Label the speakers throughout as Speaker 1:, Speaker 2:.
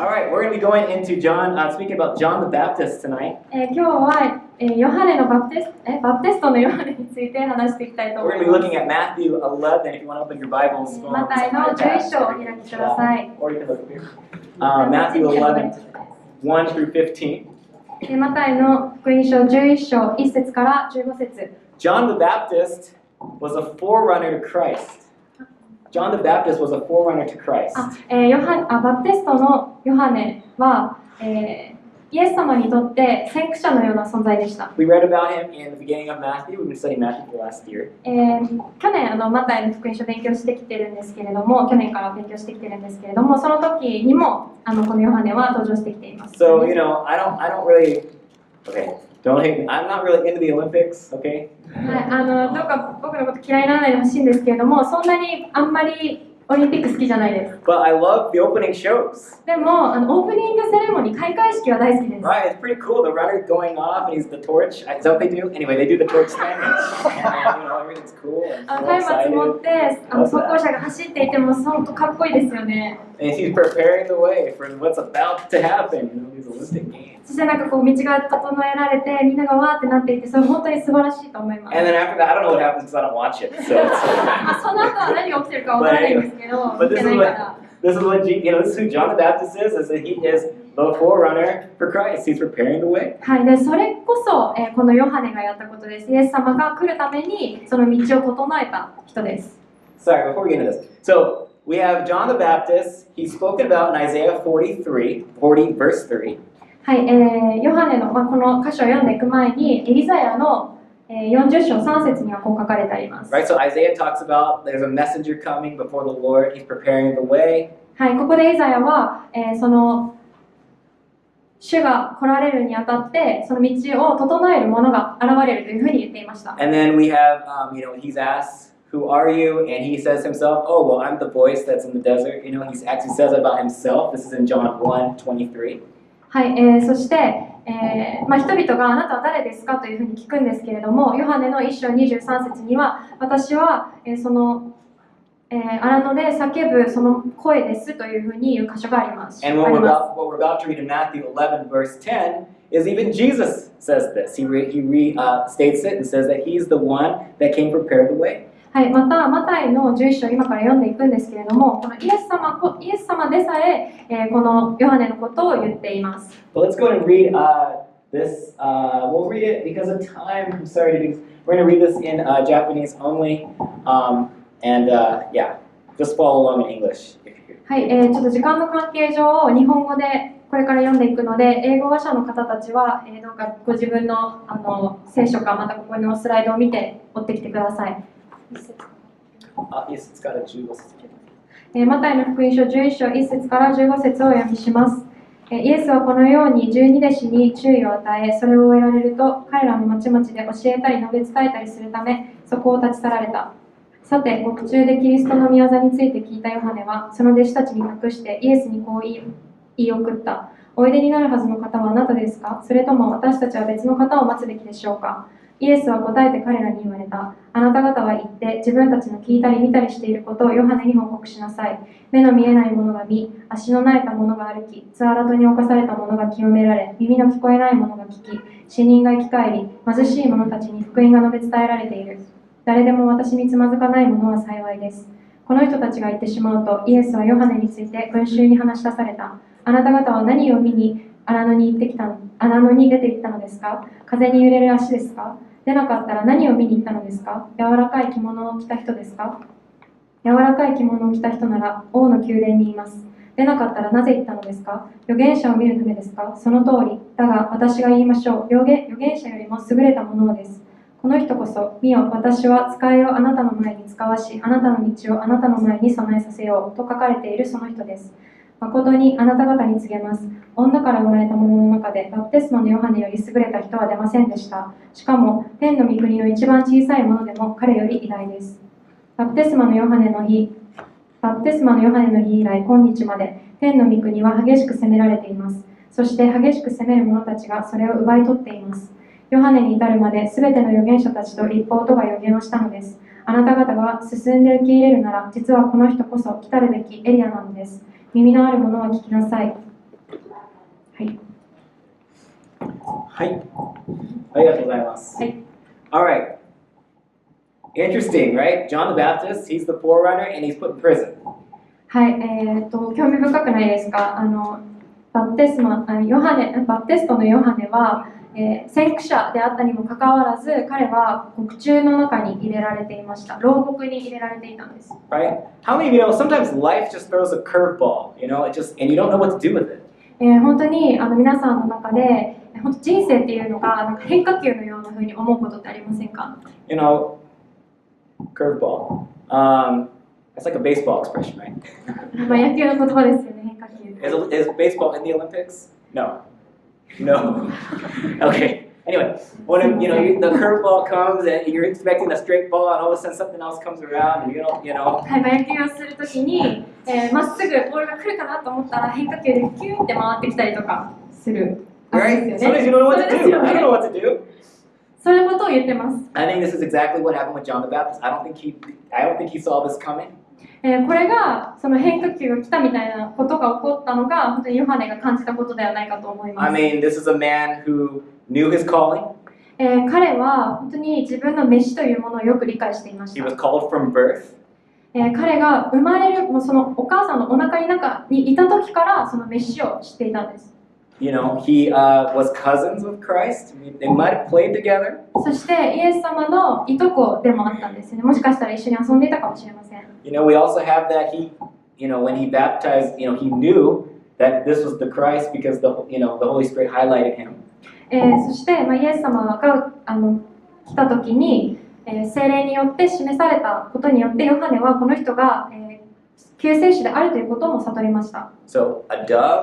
Speaker 1: All right, we're going to be going into speaking about John the Baptist tonight.
Speaker 2: 今日はヨハネのバプテストのヨハネについて話していきたいと思
Speaker 1: We're
Speaker 2: い
Speaker 1: going to
Speaker 2: ま
Speaker 1: be
Speaker 2: す。
Speaker 1: looking at Matthew 11. If you want to open your Bibles,
Speaker 2: マタイの11章をお開きください。
Speaker 1: or you can look here. Matthew 11, 1 through 15.
Speaker 2: マタイの福音書11章1節から15節。
Speaker 1: John the Baptist was a forerunner to Christ. John the Baptist was a forerunner to Christ.
Speaker 2: バプテストのヨハネは、イエス様にとって先駆者のような存在でした。
Speaker 1: We read about him in the beginning of Matthew. We've been studying Matthew for the last year.
Speaker 2: 去年マタイの福音書を勉強してきてるんですけれども、去年から勉強してきてるんですけれども、その時にもこのヨハネは登場してきています。
Speaker 1: So, I don't really, okay, don't hate me. I'm not really into the Olympics, okay?
Speaker 2: はい、どうか僕のこと嫌いにならないでほしいんですけれども、そんなにあんまりオリンピック好きじゃないです。
Speaker 1: But I love the opening shows.
Speaker 2: でも、オープニングセレモニー、開会式は大好きです。
Speaker 1: Right, it's pretty cool. The runner going off and he's the torch. Is that what they do? Anyway, they do the torch thing. And everything's cool. And so
Speaker 2: 松明持っ
Speaker 1: excited.
Speaker 2: て走行車が走っていても、本当かっこいいですよね。
Speaker 1: And he's preparing the way for what's about to happen, these Olympic Games.
Speaker 2: そして道が整えられて、みんながわーってなっていて、それ本当に素晴らしいと思います。
Speaker 1: And then after that, I don't know what happens because I don't watch it. So
Speaker 2: その後は何が起きてるかわからないんですけど、
Speaker 1: but
Speaker 2: 見てないから。
Speaker 1: this is what this is who John the Baptist is that he is the forerunner for Christ. He's preparing the way.
Speaker 2: はい、でそれこそ、このヨハネがやったことです。イエス様が来るためにその道を整えた人です。
Speaker 1: Sorry, before we get into this. So we have John the Baptist. He's spoken about in Isaiah 40 verse 3.
Speaker 2: はい、ヨハネの、この箇所を読んでいく前に、イザヤの40章3節にはこう書かれてあります。
Speaker 1: Right, so Isaiah talks about there's a messenger coming before the Lord. He's preparing the way.
Speaker 2: はい、ここでイザヤは、その主が来られるにあたってその道を整えるものが現れるというふうに言っていました。
Speaker 1: And then we have, he's asked, "Who are you?" And he says himself, "Oh, well, I'm the voice that's in the desert." He actually says about himself. This is in John 1:23.
Speaker 2: はい、そして、人々があなたは誰ですかというふうに聞くんですけれども、ヨハネの1章23節には、私は、その荒野で叫ぶその声ですというふうに言う箇所があります。
Speaker 1: And what we're about to read in Matthew 11 verse 10 is even Jesus says this. He restates it and says that he's the one that came prepare the way.
Speaker 2: はい、またマタイの11章今から読んでいくんですけれども、このイエス様でさえこのヨハネのことを言っています。
Speaker 1: But let's go ahead and read this. We'll read it because of time. I'm sorry, we're going to read this in Japanese only. Just follow along in English.
Speaker 2: はい、ちょっと時間の関係上、日本語でこれから読んでいくので、英語話者の方たちは、どうかご自分の、聖書かまたここのスライドを見て追ってきてください。マタイの福音書11章1節から15節をお読みします。イエスはこのように12弟子に注意を与え、それを終えられると、彼らの町々で教えたり述べ伝えたりするため、そこを立ち去られた。さて、獄中でキリストの御業について聞いたヨハネは、その弟子たちに託してイエスにこう言い送った。おいでになるはずの方はあなたですか？それとも私たちは別の方を待つべきでしょうか？イエスは答えて彼らに言われた。あなた方は行って自分たちの聞いたり見たりしていることをヨハネに報告しなさい。目の見えない者が見、足の萎えた者が歩き、つあらとに侵された者が清められ、耳の聞こえない者が聞き、死人が生き返り、貧しい者たちに福音が述べ伝えられている。誰でも私につまずかない者は幸いです。この人たちが言ってしまうと、イエスはヨハネについて群衆に話し出された。あなた方は何を見に荒野に出て行ったのですか？風に揺れる足ですか？出なかったら何を見に行ったのですか？柔らかい着物を着た人ですか？柔らかい着物を着た人なら王の宮殿にいます。出なかったらなぜ行ったのですか？預言者を見るためですか？その通り。だが私が言いましょう。預言者よりも優れたものです。この人こそ、見よ、私は使いをあなたの前に使わし、あなたの道をあなたの前に備えさせようと書かれているその人です。誠にあなた方に告げます。女から生まれた者の中でバプテスマのヨハネより優れた人は出ませんでした。しかも、天の御国の一番小さいものでも彼より偉大です。バプテスマのヨハネの日以来、今日まで、天の御国は激しく責められています。そして激しく責める者たちがそれを奪い取っています。ヨハネに至るまで、すべての預言者たちと律法とが預言をしたのです。あなた方が進んで受け入れるなら、実はこの人こそ来たるべきエリアなのです。耳のある者は聞きなさい。い。
Speaker 1: はい。ありがとうございます。
Speaker 2: はい。
Speaker 1: All right. Interesting, right? John the Baptist, he's the forerunner and he's put in prison.
Speaker 2: はい、興味深くないですか？バプテストのヨハネは、先駆者であったにもかかわらず、彼は獄中の中に入れられていました。牢獄に入れられていたんです。
Speaker 1: Right? How many of you know sometimes life just throws a curveball, you know, and you don't know what to do with it?
Speaker 2: 本当に皆さんの中で、本当人生っていうのがなんか変化球のような風に思うことってありませんか？
Speaker 1: You know, curveball. That's like a baseball expression, right?
Speaker 2: まあ野球の言葉ですよね、変化球。
Speaker 1: Is baseball in the Olympics? No. No. Okay. Anyway, when the curveball comes and you're expecting a straight ball and all of a sudden something else comes around and you know.
Speaker 2: はい、野球をするときに、まっすぐボールが来るかなと思ったら変化球でキューって回ってきたりとかする。
Speaker 1: Right? Sometimes you don't know what to do. I don't know what to do.
Speaker 2: そういうことを言ってます。
Speaker 1: I think this is exactly what happened with John the Baptist. I don't think he saw this coming.
Speaker 2: これがその変化球が来たみたいなことが起こったのが本当にヨハネが感じたことではないかと思います。
Speaker 1: I mean, this is a man who knew his calling.
Speaker 2: 彼は本当に自分の召しというものをよく理解していまし
Speaker 1: He
Speaker 2: た。
Speaker 1: was called from birth.
Speaker 2: 彼が生まれるそのお母さんのお腹にいた時からその召しを知っていたんです。
Speaker 1: You know, he was cousins with Christ. They might have played together.
Speaker 2: そしてイエス様のいとこでもあったんですよね。もしかしたら一緒に遊んでいたかもしれません。
Speaker 1: You know, we also have that when he baptized, he knew that this was the Christ because the Holy Spirit highlighted him.
Speaker 2: そして、イエス様が来た時に、聖霊によって示されたことによってヨハネはこの人が、救世主であるということも悟りました。
Speaker 1: So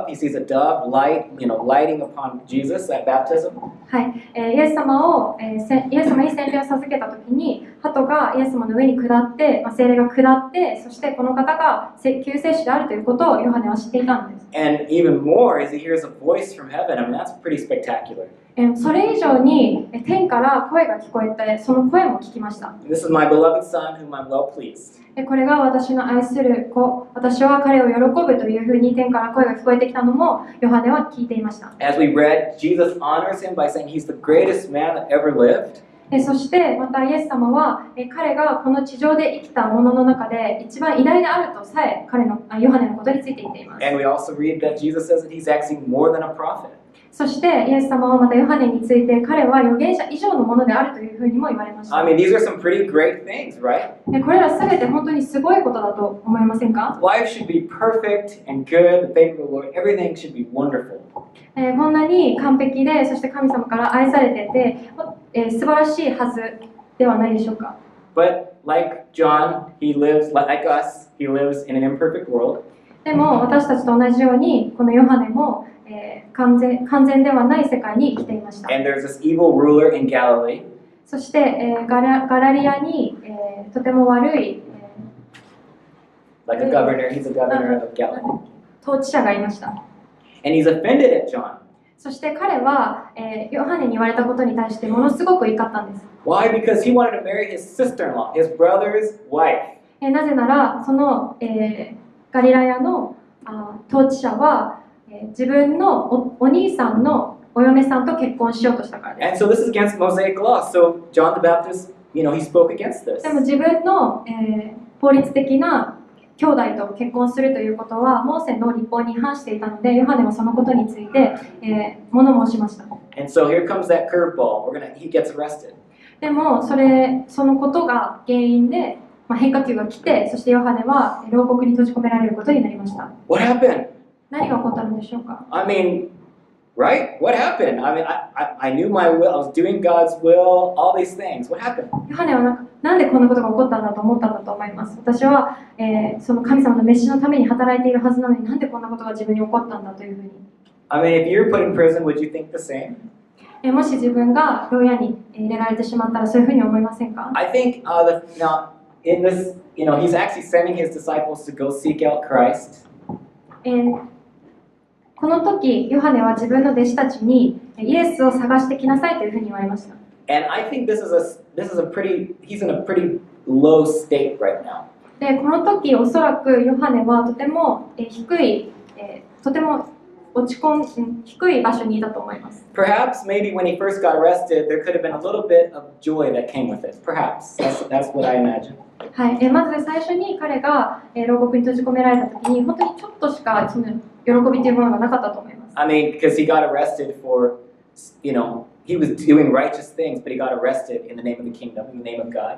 Speaker 1: he sees a dove lighting upon Jesus at baptism.
Speaker 2: はい、イエス様に洗礼を授けたときに、鳩がイエス様の上に下って、聖霊が下って、そしてこの方が救世主であるということをヨハネは知っていたんです。
Speaker 1: And even more, as he hears a voice from heaven, I mean, that's pretty spectacular.
Speaker 2: それ以上に天から声が聞こえて、その声も聞きました。
Speaker 1: This is my beloved son, whom I'm well pleased.
Speaker 2: これが私の愛する子、私は彼を喜ぶというふうに天から声が聞こえてきたのもヨハネは聞いていました。
Speaker 1: As we read, Jesus honors him by saying he's the greatest man that ever lived.
Speaker 2: そしてまたイエス様は彼がこの地上で生きたものの中で一番偉大であるとさえヨハネのことについて言っています。
Speaker 1: And we also read that Jesus says that he's actually more than a prophet.
Speaker 2: そしてイエス様はまたヨハネについて彼は預言者以上のものであるというふうにも言われました。
Speaker 1: I mean, these are some pretty great things, right?
Speaker 2: これらすべて本当にすごいことだと思いませんか？
Speaker 1: Life should be perfect and good, the favor of the Lord, everything should be wonderful.
Speaker 2: こんなに完璧で、そして神様から愛されていて、素晴らしいはずではないでしょうか。
Speaker 1: But like John, he lives like us, he lives in an imperfect world.
Speaker 2: でも私たちと同じように、このヨハネも、完全ではない世界に生きていました。
Speaker 1: And there's this evil ruler in Galilee.
Speaker 2: そして、ガラリアに、とても悪い、
Speaker 1: Like a governor, he's a governor of Galilee.
Speaker 2: 統治者がいました。
Speaker 1: And he's offended at John.
Speaker 2: そして彼は、ヨハネに言われたことに対してものすごく怒ったんです。
Speaker 1: Why? Because he wanted to marry his sister-in-law, his brother's wife.
Speaker 2: なぜなら、その、ガリラヤの統治者は、自分の お兄さんのお嫁さんと結婚しようとしたからです。
Speaker 1: And so this is against Mosaic law. So John the Baptist, he spoke against this.
Speaker 2: でも自分の、法律的な兄弟と結婚するということはモーセの律法に反していたので、ヨハネはそのことについて、物申しました。
Speaker 1: And so here comes that curveball. He gets arrested.
Speaker 2: でもそのことが原因で、変化球が来て、そしてヨハネは牢獄に閉じ込められることになりました。
Speaker 1: What happened?
Speaker 2: 何が起こったのでしょうか？
Speaker 1: I mean, right? What happened? I mean, I knew my will. I was doing God's will. All these things. What happened?
Speaker 2: ヨハネはなんでこんなことが起こったんだと思ったんだと思います。私は、その神様の召しのために働いているはずなのに、なんでこんなことが自分に起こったんだというふうに。
Speaker 1: I mean, if you're put in prison, would you think the same?
Speaker 2: もし自分が牢屋に入れられてしまったらそういうふうに思いませんか？
Speaker 1: I think now in this, he's actually sending his disciples to go seek out Christ.
Speaker 2: この時、ヨハネは自分の弟子たちにイエスを探してきなさいというふうに言われました。
Speaker 1: And I think he's in a pretty low state right now.
Speaker 2: で、この時おそらくヨハネはとても低い、とても低い場所にいたと思います。
Speaker 1: Perhaps maybe when he first got arrested, there could have been a little bit of joy that came with it. Perhaps. That's what I imagine.
Speaker 2: はい、まず最初に彼が牢獄に閉じ込められた時に本当にちょっとしかその喜びというものがなかったと思います。
Speaker 1: I mean, because he got arrested for, he was doing righteous things, but he got arrested in the name of the kingdom, in the name of God.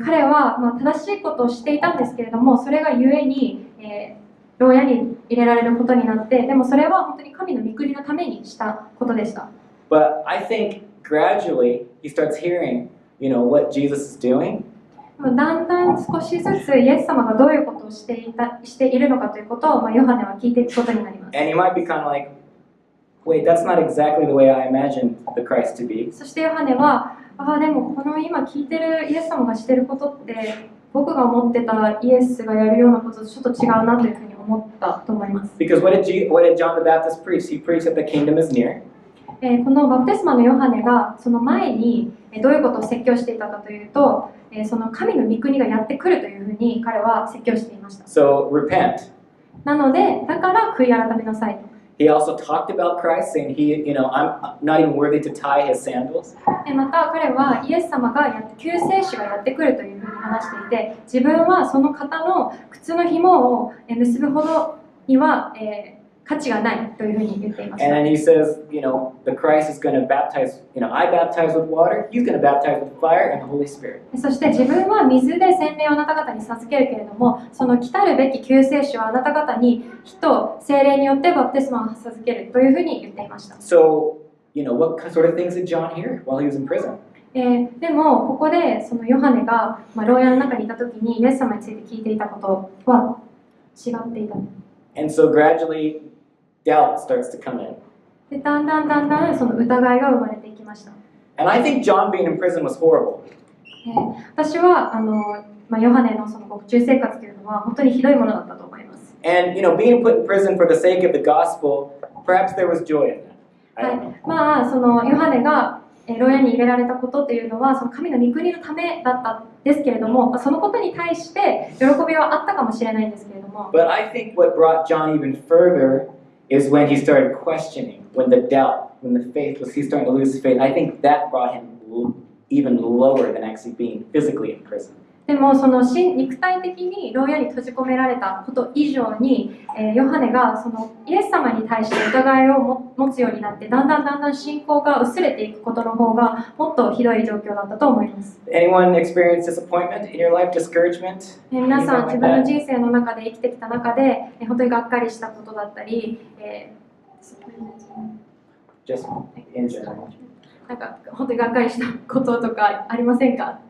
Speaker 2: 彼は正しいことをしていたんですけれども、それがゆえに、牢屋に入れられることになって、でもそれは本当に神の御国のためにしたことでした。
Speaker 1: But I think gradually he starts hearing, what Jesus is doing.
Speaker 2: だんだん少しずつイエス様がどういうことをしているのかということを、ヨハネは聞いていくことになります。
Speaker 1: And he might be kind of like, wait, that's not exactly the way I imagined the Christ to be.
Speaker 2: そしてヨハネは、でもこの今聞いてるイエス様がしていることって僕が思ってたイエスがやるようなこととちょっと違うなというふうに思ったと思います。
Speaker 1: Because what did John the Baptist preach? He preached that the kingdom is near.
Speaker 2: このバプテスマのヨハネがその前にどういうことを説教していたかというと、その神の御国がやってくるというふうに彼は説教していました。
Speaker 1: So repent.
Speaker 2: なので、だから悔い改めなさいと。
Speaker 1: He also talked about Christ, saying I'm not even worthy to tie his sandals.
Speaker 2: また彼はイエス様が救世主がやってくるというふうに話していて、自分はその方の靴の紐を結ぶほどには、価値がないというふうに言っていました。
Speaker 1: And then he says, the Christ is going to baptize, I baptize with water, he's going to baptize with fire and the Holy Spirit.
Speaker 2: そして自分は水で洗礼をあなた方に授けるけれども、その来たるべき救世主はあなた方に火と聖霊によってバプテスマを授けるというふうに言っていました。
Speaker 1: So, what sort of things did John hear while he was in prison?
Speaker 2: でもここでそのヨハネが、牢屋の中にいた時にイエス様について聞いていたことは違っていた。
Speaker 1: And so gradually doubt starts to come in.
Speaker 2: でだんだんその疑いが生まれていきました。
Speaker 1: And I think John being in prison was horrible.
Speaker 2: 私はヨハネのその獄中生活というのは本当にひどいものだったと思います。
Speaker 1: And being put in prison for the sake of the gospel, perhaps there was joy in that. I don't know.
Speaker 2: そのヨハネが牢屋に入れられたことというのはその神の御国のためだったんですけれども、そのことに対して喜びはあったかもしれないんですけれども。
Speaker 1: But I think what brought John even further is when he started questioning, when the doubt, when the faith was, he's starting to lose faith. I think that brought him even lower than actually being physically in prison.
Speaker 2: でもその肉体的に牢屋に閉じ込められたこと以上に、ヨハネがそのイエス様に対して疑いを持つようになってだんだん信仰が薄れていくことの方がもっとひどい状況だったと思います。
Speaker 1: Anyone experience disappointment in your life, discouragement?
Speaker 2: 皆さん自分の人生の中で生きてきた中で本当にがっかりしたことだったり、
Speaker 1: Just in general.
Speaker 2: なんか本当にがっかりしたこととかありませんか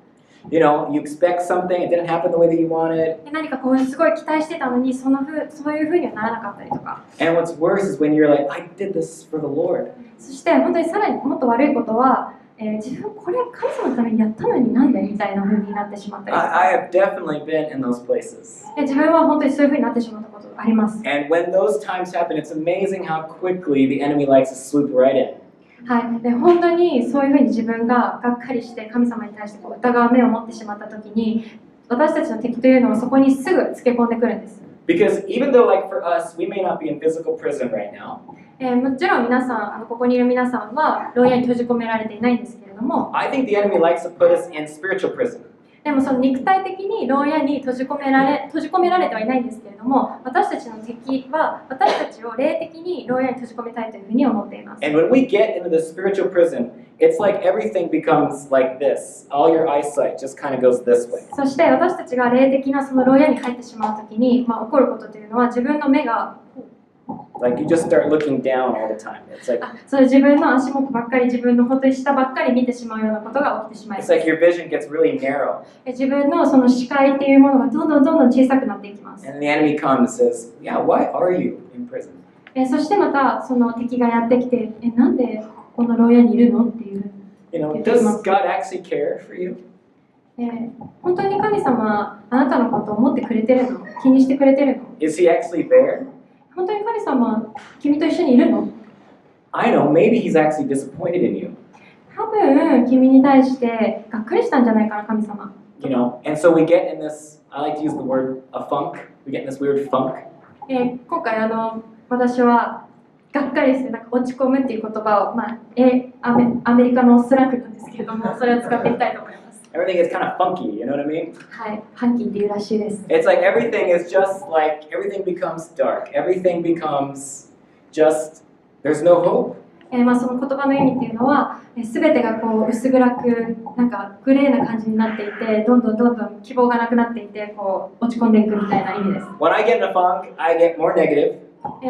Speaker 1: You expect something, it didn't happen the way that you wanted.
Speaker 2: 何かこうすごい期待してたのにそういう風にはならなかったりとか。
Speaker 1: And what's worse is when you're like, I did this for the Lord.
Speaker 2: そして本当にさらにもっと悪いことは、自分これ神様のためにやったのになんでみたいな風になってしまったりとか。
Speaker 1: I have definitely been in those places.
Speaker 2: 自分は本当にそういう風になってしまったことがあります。
Speaker 1: And when those times happen, it's amazing how quickly the enemy likes to swoop right in.
Speaker 2: で本当にそういうふうに自分ががっかりして神様に対して疑う目を持ってしまったときに私たちの敵というのはそこにすぐつけ込んでくるんです。
Speaker 1: Because even though like for us, we may not be in physical prison right now.
Speaker 2: もちろん皆さんここにいる皆さんは牢屋に閉じ込められていないんですけれども
Speaker 1: I think the enemy likes to put us in spiritual prison.
Speaker 2: でもその肉体的に牢屋に閉じ込められてはいないんですけれども私たちの敵は私たちを霊的に牢屋に閉じ込めたいというふうに思っています。
Speaker 1: And when we get into the spiritual prison, it's like everything becomes like this. All your eyesight just kind of goes this way.
Speaker 2: そして私たちが霊的なその牢屋に入ってしまうときに、起こることというのは自分の目が
Speaker 1: Like you just start looking down all the time. It's like
Speaker 2: そう自分の足元ばっかり自分の本当に下ばっかり見てしまうようなことが起きてしまいます。
Speaker 1: it's like your vision gets really narrow.
Speaker 2: 自分のその視界っていうものがどんどん小さくなっていきます。
Speaker 1: And the enemy comes and says, "Yeah, why are you in prison?"
Speaker 2: そしてまたその敵がやってきて、なんでこの牢屋にいるのっていう。
Speaker 1: Does God actually care for you?
Speaker 2: 本当に神様あなたのことを思ってくれてるの？気にしてくれてるの？
Speaker 1: Is he actually there?
Speaker 2: 本当に神様君と一緒にいるの？
Speaker 1: I know, maybe he's actually disappointed in you.
Speaker 2: 多分君に対してがっかりしたんじゃないかな神様。
Speaker 1: And so we get in this, I like to use the word a funk. We get in this weird funk.
Speaker 2: 今回私はがっかりする、なんか落ち込むっていう言葉を、アメリカのスラングなんですけれども、それを使っていきたいと思います。
Speaker 1: Everything is kind of funky, you know what I mean?
Speaker 2: はい、ファンキーっていうらしいです。
Speaker 1: It's like everything is just like, everything becomes dark. Everything becomes just, there's no hope.
Speaker 2: その言葉の意味っていうのは、すべてがこう薄暗く、なんかグレーな感じになっていて、どんどん希望がなくなっていて、こう落ち込んでいくみたいな意味です。
Speaker 1: When I get in a funk, I get more negative.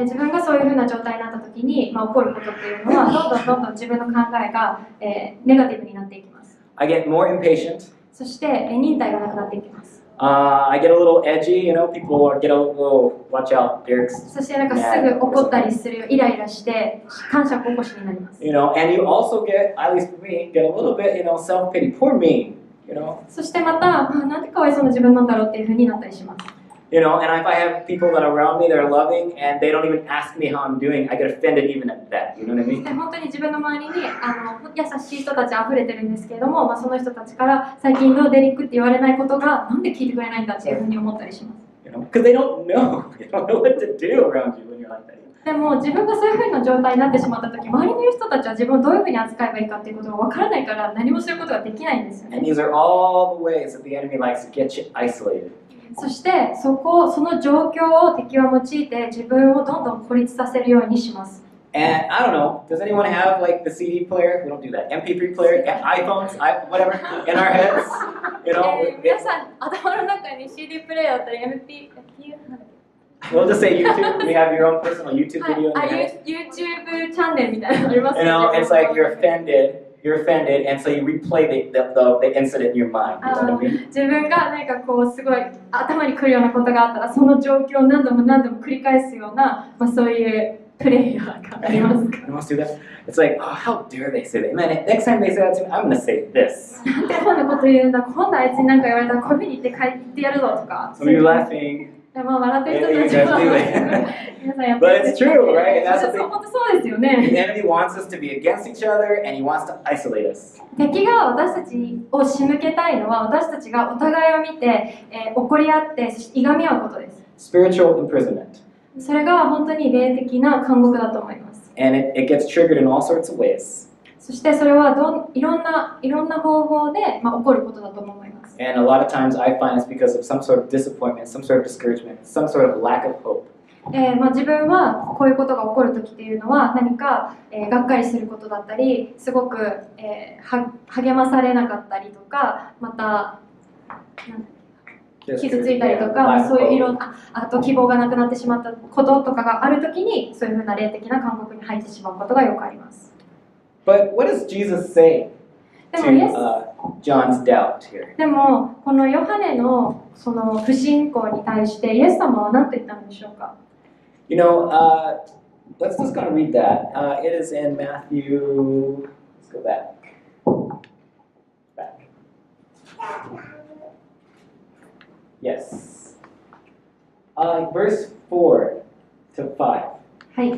Speaker 2: 自分がそういうふうな状態になった時に、起こることっていうのは、どんどん自分の考えが、ネガティブになっていきます。
Speaker 1: I get more impatient.
Speaker 2: そして、忍耐がなくなっていきます。
Speaker 1: I get a little edgy, you know, people get a little, watch out, Derek's.
Speaker 2: そしてなんかすぐ怒ったりする、イライラして、感謝起こしになります。
Speaker 1: You know, and you also get, at least for me, get a little bit, you know, self-pity. Poor me, you know.
Speaker 2: そしてまた、なんでかわいそうな自分なんだろうっていうふうになったりします。
Speaker 1: You know, and if I have people that are around me that are loving and they don't even ask me how I'm doing, I get offended even at that. You know what I mean?
Speaker 2: 本当に自分の周りに優しい人たち溢れてるんですけれども、その人たちから最近どうデリックって言われないことがなんで聞いてくれないんだっていうふうに思ったりします。
Speaker 1: You know, because they don't know what to do around you when you're like that.
Speaker 2: でも自分がそういうふうな状態になってしまった時、周りにいる人たちは自分をどういうふうに扱えばいいかっていうことがわからないから何もすることができないんですよね。
Speaker 1: And these are all the ways that the enemy likes to get you isolated.
Speaker 2: そしてその状況を敵は用いて自分をどんどん孤立させるようにします。
Speaker 1: And I don't know, does anyone have like the CD player? We don't do that. MP3 player, iPhones, whatever, in our heads? You know?
Speaker 2: 皆さん頭の中に CD プレイヤーだったり
Speaker 1: We'll just say YouTube. We have your own personal YouTube video in your head.
Speaker 2: YouTube チャンネルみたいなのありますよね。
Speaker 1: You know, it's like you're offended, and so you replay the incident in your mind. You know what I mean?
Speaker 2: 自分が何かこうすごい頭にくるようなことがあったらその状況を何度も繰り返すような、そういうプレイヤーがありますか。
Speaker 1: You want to do that? It's like, oh, how dare they say that? Man, next time they say that to me, I'm going to say this.
Speaker 2: なんでこんなこと言うんだ、今度あいつに何か言われたらこういうふうに言ってやるぞとか。
Speaker 1: Some of you laughing.
Speaker 2: でも笑ってる人たちは皆さんやってる。
Speaker 1: But it's true, right? And that's what
Speaker 2: 本当そうですよね。
Speaker 1: the enemy wants us to be against each other, and he wants to isolate us.
Speaker 2: 敵が私たちを仕向けたいのは私たちがお互いを見て、怒り合っていがみ合うことです。
Speaker 1: Spiritual imprisonment.
Speaker 2: それが本当に霊的な監獄だと思います。
Speaker 1: And it gets triggered in all sorts of ways.
Speaker 2: そしてそれはいろんな方法で、起こることだと思います。
Speaker 1: And a lot of times I find it's because of some sort of disappointment, some sort of discouragement, some sort of lack of hope.
Speaker 2: 自分はこういうことが起こるときっていうのは何か、がっかりすることだったり、すごく、励まされなかったりとか、また傷ついたりとか、そういうあと希望がなくなってしまったこととかがあるときに、そういうふうな霊的な監獄に入ってしまうことがよくあります。
Speaker 1: But what does Jesus say to John's doubt here?
Speaker 2: でもこのヨハネのその不信仰に対してイエス様は何と言ったんでしょうか。
Speaker 1: You know, let's just kind of read that. It is in Matthew. Let's go back. Yes. Verse 4 to 5.
Speaker 2: はい、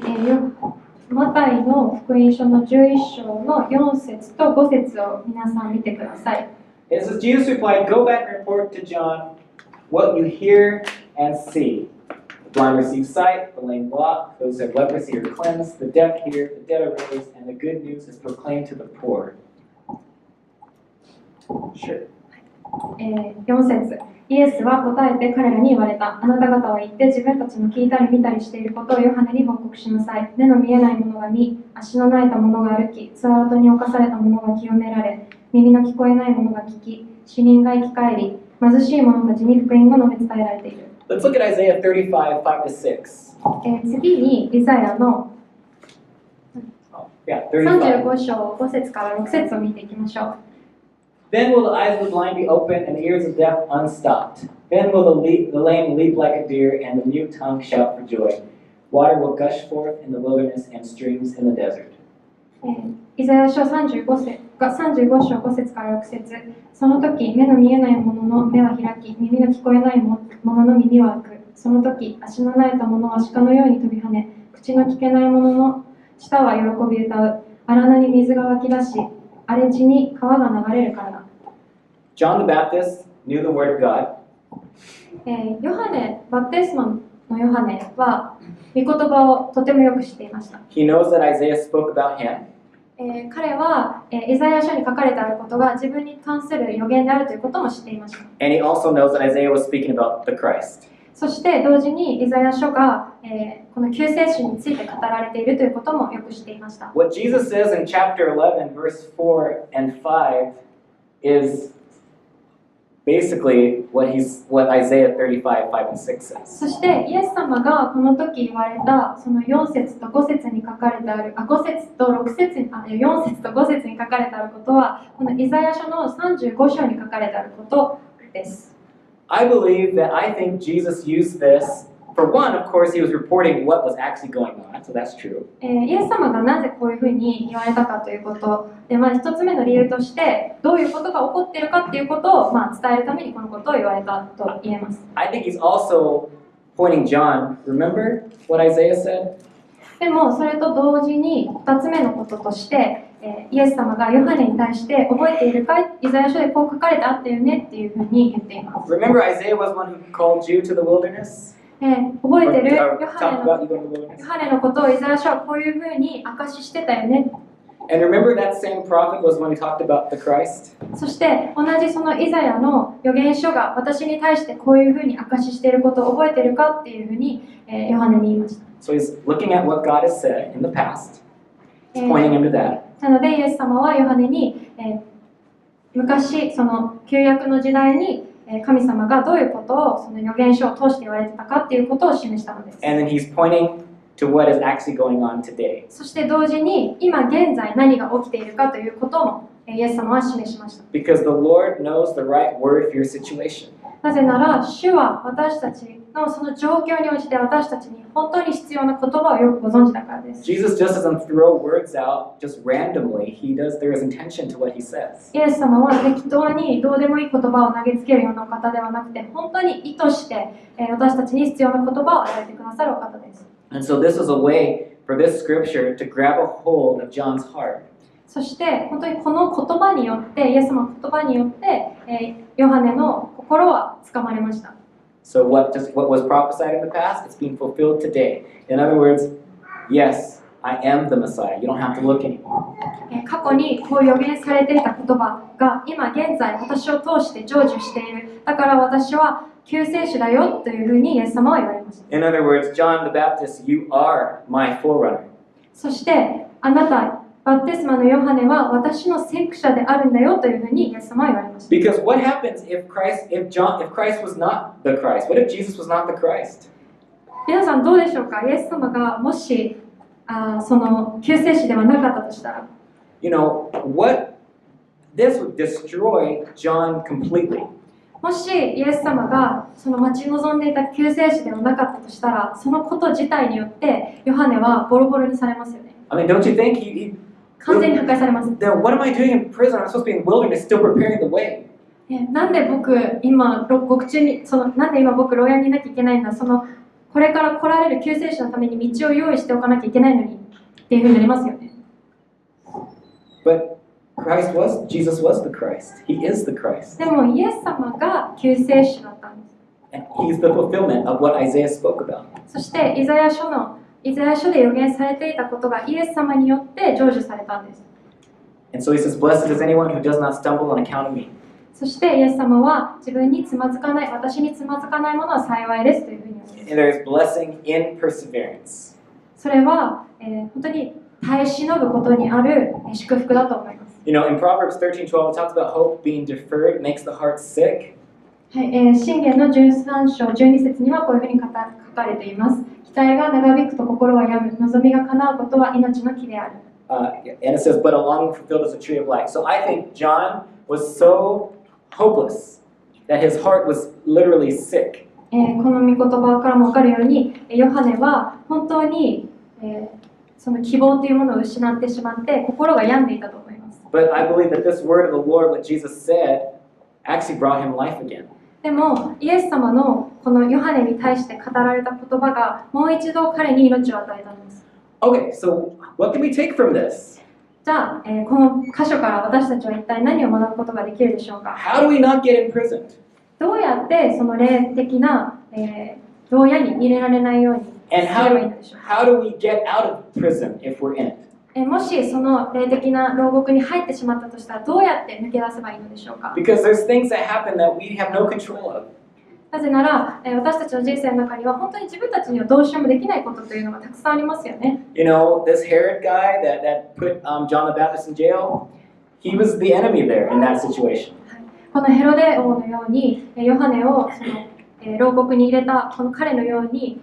Speaker 2: マタイの福音書の11章の4節と5節を皆さん見てください。
Speaker 1: It says, Jesus replied, Go back and report to John what you hear and see. The blind receive sight, the lame walk, those who have leprosy are cleansed, the deaf hear, the dead are raised, and the good news is proclaimed to the poor. Sure.
Speaker 2: 4節イエスは答えて彼らに言われた。あなた方は行って自分たちの聞いたり見たりしていることをヨハネに報告しなさい。目の見えない者が見、足の泣いた者が歩き、つららとに侵された者が清められ、耳の聞こえない者が聞き、死人が生き返り、貧しい者たちに福音が述べ伝えられている。
Speaker 1: Let's look at Isaiah 35, 5 to 6.
Speaker 2: 次にイザヤの
Speaker 1: 35
Speaker 2: 35章5節から6節を見ていきましょう。
Speaker 1: Then will the eyes of the blind be opened and the ears of the deaf unstopped. Then will the lame leap like a deer and the mute tongue shout for joy. Water will gush forth in the wilderness and streams in the desert.
Speaker 2: イザヤ書35章5節から6節その時、目の見えない者の目は開き、耳の聞こえない者の耳は開く。その時、足の泣いた者は鹿のように飛び跳ね、口の聞けない者の舌は喜び歌う。荒野に水が湧き出し、荒れ地に川が流れるからだ。
Speaker 1: John the Baptist knew the word of God.
Speaker 2: バプテスマのヨハネは御言葉をとてもよく知っていました。
Speaker 1: He knows that Isaiah spoke about him.
Speaker 2: 彼は、イザヤ書に書かれてあることが自分に関する予言であるということも知っていました。
Speaker 1: And he also knows that Isaiah was speaking about the Christ.
Speaker 2: そして同時にイザヤ書が、この救世主について語られているということもよく知っていました。
Speaker 1: What Jesus says in chapter 11, verse 4 and 5 is basically what Isaiah 35, 5 and 6 says.
Speaker 2: そしてイエス様がこの時言われたその4節と5節に書かれてある5節と6節に4節と5節に書かれてあることはこのイザヤ書の35章に書かれてあることです。
Speaker 1: I believe that I think Jesus used this. For one, of course, he was reporting what was actually going on, so that's true.
Speaker 2: イエス様がなぜこういうふうに言われたかということで、一つ目の理由としてどういうことが起こっているかということを、伝えるためにこのことを言われたと言えます。
Speaker 1: I think he's also pointing John. Remember what Isaiah said?
Speaker 2: でもそれと同時に2つ目のこととして、イエス様がヨハネに対して覚えているかい？イザヤ書でこう書かれてあったよねっていうふうに言っています。
Speaker 1: Remember Isaiah was one who called you to the wilderness?
Speaker 2: 覚えてるヨハネのことをイザヤ書はこういうふうに証ししてたよね。
Speaker 1: And remember that same prophet was when he talked about the Christ?
Speaker 2: そして同じそのイザヤの預言書が私に対してこういうふうに証ししていることを覚えているかっていうふうにヨハネに言いました。
Speaker 1: So he's looking at what God has said in the past. He's pointing him to that.
Speaker 2: なのでイエス様はヨハネに、昔その旧約の時代に神様がどういうことをその預言書を通して言われてたかっていうことを示したのです。
Speaker 1: And then he's pointing to what is actually going on today.
Speaker 2: そして同時に今現在何が起きているかということもイエス様は示しました。
Speaker 1: Because the Lord knows the right word for your situation.
Speaker 2: なぜなら主は私たちのその状況に応じて私たちに本当に必要な言葉をよくご存知だからです。
Speaker 1: Jesus just doesn't throw words out just randomly. There is intention to what he says.
Speaker 2: イエス様は適当にどうでもいい言葉を投げつけるようなお方ではなくて本当に意図して私たちに必要な言葉を与えてくださるお方です。
Speaker 1: And so this is a way for this scripture to grab a hold of John's heart.
Speaker 2: そして本当にこの言葉によってイエス様の言葉によってヨハネの心はつかまれました。
Speaker 1: So what was prophesied in the past, it's being fulfilled today. In other words, yes, I am the Messiah. You don't have to look anymore.
Speaker 2: 過去にこう予言されていた言葉が今現在私を通して成就している。だから私は救世主だよというふうにイエス様は言われました。
Speaker 1: In other words, John the Baptist, you are my forerunner.
Speaker 2: そしてあなたバプテスマのヨハネは私の先駆者であるんだよというふうにイエス様は言われました。
Speaker 1: Because what happens if Christ was not the Christ? What if Jesus was not the Christ?
Speaker 2: 皆さんどうでしょうか？イエス様がもしその救世主ではなかったとしたら、
Speaker 1: this would destroy John completely.
Speaker 2: もしイエス様がその待ち望んでいた救世主ではなかったとしたら、そのこと自体によってヨハネはボロボロにされますよね。
Speaker 1: I mean, don't you think he
Speaker 2: 完全に破壊されます。
Speaker 1: Then what am I doing in prison? I'm supposed to be in wilderness, still preparing the way.
Speaker 2: なんで僕今獄中になんで今僕牢屋にいなきゃいけないんだ。これから来られる救世主のために道を用意しておかなきゃいけないのにっていうふうになりますよね。
Speaker 1: But Jesus was the Christ. He is the Christ.
Speaker 2: でもイエス様が救世主だったんです。
Speaker 1: And he's the fulfillment of what Isaiah spoke about.
Speaker 2: そしてイザヤ書で予言されていたことがイエス様によって成就されたんです。
Speaker 1: And so he says, Blessed is anyone who does not stumble on account of me.
Speaker 2: そしてイエス様は自分につまずかない、私につまずかないものは幸いですというふうに言います。
Speaker 1: And there is blessing in perseverance.
Speaker 2: それは、本当に耐え忍ぶことにある祝福だと思います。
Speaker 1: In Proverbs 13:12, it talks about hope being deferred makes the heart sick.
Speaker 2: はい、箴言の13章12節にはこういうふうに書かれています。期待が長引くと心は病む、望みが叶うことは命の木である。
Speaker 1: And it says, but a longing fulfilled is a tree of life. So I think John was so hopeless that his heart was literally sick.
Speaker 2: この御言葉からも分かるように、ヨハネは本当に、その希望というものを失ってしまって心が病んでいたと思います。
Speaker 1: But I believe that this word of the Lord, what Jesus said, actually brought him life again.
Speaker 2: でもイエス様のこのヨハネに対して語られた言葉がもう一度彼に命を与えたんです。
Speaker 1: Okay, so what can we take from this?
Speaker 2: じゃあ、この箇所から私たちは一体何を学ぶことができるでしょうか？
Speaker 1: How do we not get imprisoned?
Speaker 2: どうやってその霊的な、牢屋に入れられないように
Speaker 1: And
Speaker 2: すればいいのでしょうか。
Speaker 1: how do we get out of prison if we're in it?
Speaker 2: もしその霊的な牢獄に入ってしまったとしたらどうやって抜け出せばいいのでしょうか。
Speaker 1: Because there's things that happen that we have no control of.
Speaker 2: なぜなら私たちの人生の中には本当に自分たちにはどうしようもできないことというのがたくさんありますよね。
Speaker 1: You know, this Herod guy that put John the Baptist in jail, he was the enemy there in that situation.
Speaker 2: このヘロデ王のようにヨハネをその牢獄に入れたこの彼のように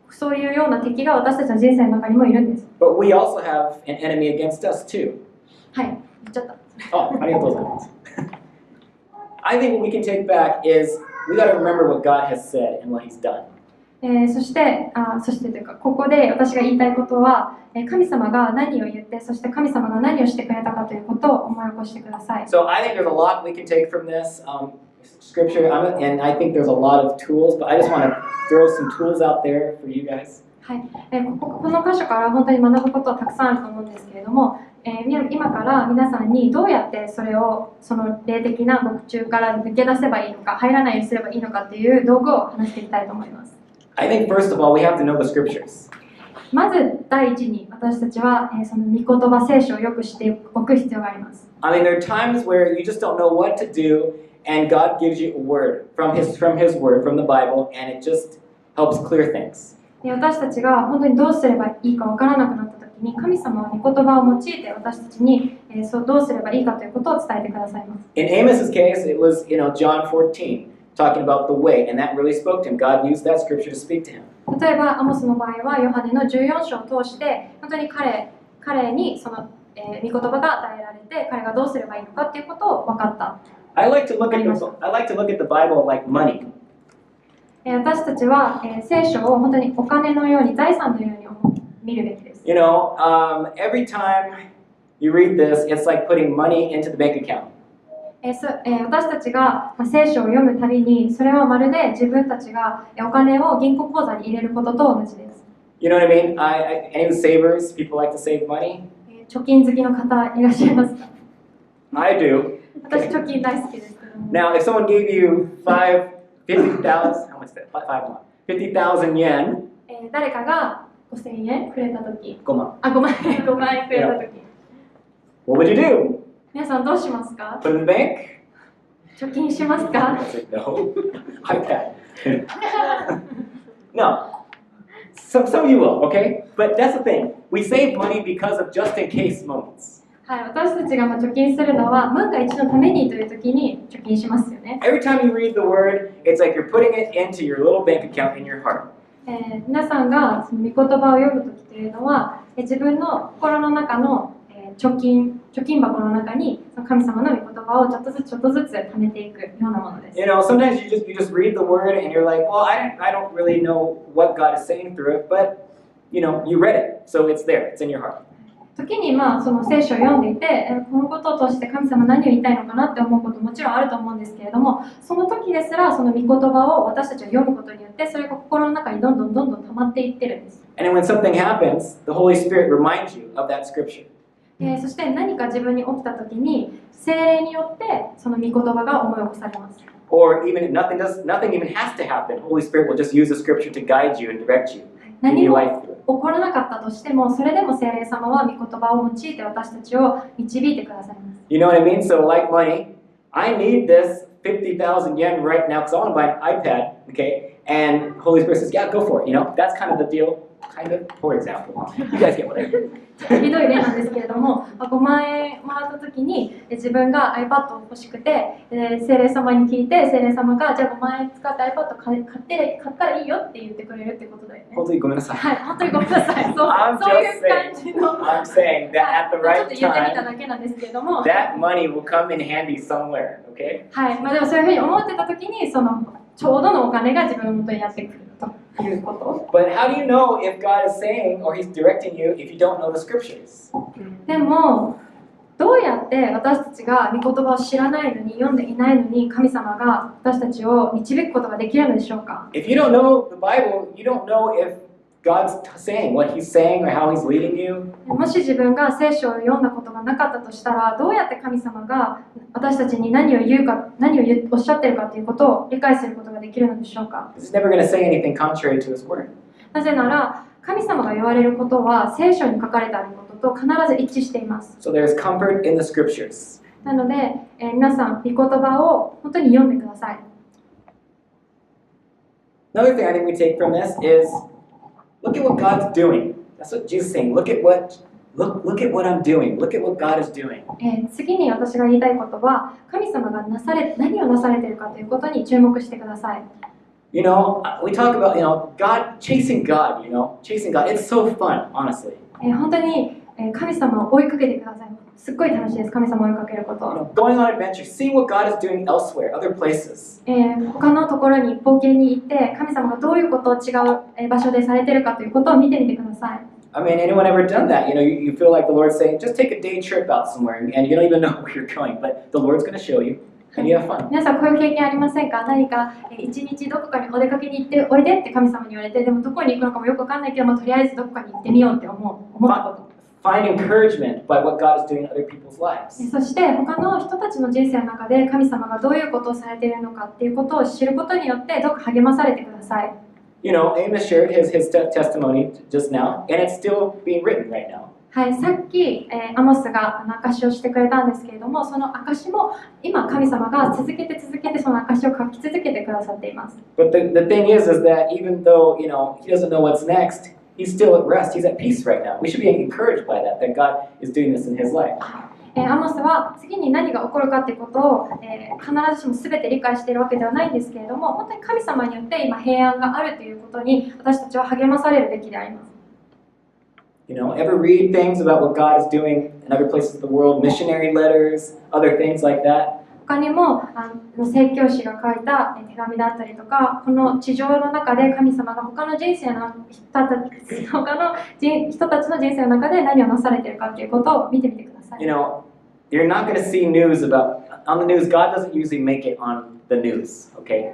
Speaker 2: そういうような敵が私たちの人生の中にもいるんです。
Speaker 1: But we also have an enemy against us too.
Speaker 2: はい、言っちゃった。
Speaker 1: ありがとうございます。I think what we can take back is we got to remember what God has said and what He's done.
Speaker 2: そしてというかここで私が言いたいことは神様が何を言ってそして神様が何をしてくれたかということを思い起こしてください。
Speaker 1: So I think there's a lot we can take from this scripture, and I think there's a lot of tools, but I just want to throw some tools out there for you guys.
Speaker 2: はい、この箇所から本当に学ぶことはたくさんあると思うんですけれども、今から皆さんにどうやってその霊的な獄中から抜け出せばいいのか、入らないようにすればいいのかという道具を話していきたいと思います。
Speaker 1: I think first of all, we have to know the scriptures.
Speaker 2: まず第一に私たちはその御言葉聖書をよく知っておく必要があります。
Speaker 1: I mean, there are times where you just don't know what to do, and God gives you a word from His word, from the Bible, and it just helps clear things.
Speaker 2: 私たちが本当にどうすればいいかわからなくなった時に神様は御言葉を用いて私たちにどうすればいいかということを伝えてくださいます。
Speaker 1: In Amos's case, it was John 14 talking about the way, and that really spoke to him. God used that scripture to speak to him.
Speaker 2: 例えばアモスの場合はヨハネの14章を通して本当に彼にその御言葉が与えられて彼がどうすればいいのかということを分かった。
Speaker 1: I like to look at the Bible like money.
Speaker 2: 私たちは聖書を本当にお金のように財産のように見るべきです。
Speaker 1: You know, every time you read this, it's like putting money into the bank account.
Speaker 2: 私たちが聖書を読むたびにそれはまるで自分たちがお金を銀行口座に入れることと同じです。
Speaker 1: You know what I mean? Any savers, people like to save money.
Speaker 2: 貯金好きの方いらっしゃいますか？
Speaker 1: I do.
Speaker 2: 私貯金大好きですけども。
Speaker 1: Now, if someone gave you 50,000, how much is that? 50,000 yen.
Speaker 2: 誰かが5000円くれたとき、
Speaker 1: 5万.
Speaker 2: 5万円くれたとき、
Speaker 1: What would you do?
Speaker 2: 皆さんどうしますか？
Speaker 1: Put it in the bank?
Speaker 2: 貯金しますか？
Speaker 1: I said no. iPad. No. Some of you will, okay? But that's the thing. We save money because of just in case moments.
Speaker 2: はい、私たちが貯金するのは万が一のためにというときに貯金しますよね。
Speaker 1: Every time you read the word, it's like you're putting it into your little bank account in your heart.
Speaker 2: 皆さんがその御言葉を読むときというのは自分の心の中の貯金箱の中にその神様の御言葉をちょっとずつ貯めていくようなものです。
Speaker 1: You know, sometimes you just read the word and you're like, well, I don't really know what God is saying through it, but you know, you read it, so it's there, it's in your heart.
Speaker 2: 時にその聖書を読んでいてこのことを通して神様何を言いたいのかなって思うこともちろんあると思うんですけれども、その時ですらその御言葉を私たちは読むことによってそれが心の中にどんどん溜まっていってるんです。
Speaker 1: And then when something happens, the Holy Spirit reminds you of that scripture.
Speaker 2: そして何か自分に起きた時に聖霊によってその御言葉が思い起こされます。
Speaker 1: Or even if nothing even has to happen, Holy Spirit will just use the scripture to guide you and direct you.
Speaker 2: 何も起こらなかったとしても、それでも聖霊様は御言葉を用いて私たちを導いてくださいます。
Speaker 1: You know what I mean? So like money, I need this 50,000 yen right now because I want to buy an iPad, okay? And Holy Spirit says, yeah, go for it. You know, that's kind of the deal. Kind of, for example. You guys get what I mean.
Speaker 2: ひどい例なんですけれども、5万円もらった時に自分が iPad を欲しくて、聖霊様に聞いて、聖霊様がじゃあ5万円使って iPad 買ったらいいよって言ってくれるってことだよね。
Speaker 1: 本当にごめんなさい。
Speaker 2: はい、本当にごめんなさい。そういう感じの。
Speaker 1: I'm saying that at the right
Speaker 2: ちょっと言ってみただけなんですけれども。
Speaker 1: that money will come in handy somewhere, okay?
Speaker 2: はい、でもそういうふうに思ってた時に、ちょうどのお金が自分の元にやってくるということ。
Speaker 1: But how do you know if God is saying or He's directing you if you don't know the scriptures?
Speaker 2: でも、どうやって私たちが御言葉を知らないのに、読んでいないのに、神様が私たちを導くことができるのでしょうか？
Speaker 1: If you don't know the Bible, you don't know if God's saying what He's saying or how He's leading you.
Speaker 2: もし自分が聖書を読んだことがなかったとしたら、どうやって神様が私たちに何をおっしゃっているかということを理解することができるのでしょうか？
Speaker 1: He's never going to say anything contrary to His word.
Speaker 2: なぜなら、神様が言われることは聖書に書かれてあることと必ず一致しています。
Speaker 1: So there's comfort in the scriptures.
Speaker 2: なので、皆さん、御言葉を本当に読んでください。
Speaker 1: Another thing I think we take from this is look at what God's doing. That's what Jesus is saying. Look at what I'm doing. Look at what God is doing.
Speaker 2: 次に私が言いたいことは、神様が何をなされているかということに注目してください。
Speaker 1: We talk about, God, chasing God, chasing God. It's so fun, honestly.
Speaker 2: 本当に神様を追いかけてください。すっごい楽しいです、神様を追いかけること。
Speaker 1: Going on adventure, seeing what God is doing elsewhere, other places.
Speaker 2: 他のところに冒険に行って、神様がどういうことを違う場所でされているかということを見てみてください。
Speaker 1: I mean, anyone ever done that? You feel like the Lord's saying, just take a day trip out somewhere, and you don't even know where you're going, but the Lord's going to show you, and you have fun.
Speaker 2: 皆さん、こういう経験ありませんか？何か一日どこかにお出かけに行っておいでって神様に言われて、でもどこに行くのかもよくわかんないけど、とりあえずどこかに行ってみようって思ったこと。
Speaker 1: Find encouragement by what God is doing in other people's lives.
Speaker 2: そして他の人たちの人生の中で神様がどういうことをされているのかっていうことを知ることによってどうか励まされてください。
Speaker 1: Amos shared his testimony just now, and it's still being written right now.
Speaker 2: はい、さっき、アモスが証しをしてくれたんですけれども、その証も今神様が続けてその証しを書き続けてくださっています。
Speaker 1: But the thing is that even though he doesn't know what's next, he's still at rest. He's at peace right now. We should be encouraged by that God is doing this in his life.
Speaker 2: アモスは次に何が起こるかということを、必ずしも全て理解しているわけではないんですけれども、本当に神様によって今平安があるということに私たちは励まされるべきであります。
Speaker 1: Ever read things about what God is doing in other places of the world, missionary letters, other things like that?
Speaker 2: 他にも宣教師が書いた手紙だったりとか、この地上の中で神様が他の人たちの人生の中で何をなされているかということを見てみてください。
Speaker 1: You're not going to see news on the news. God doesn't usually make it on the news, okay?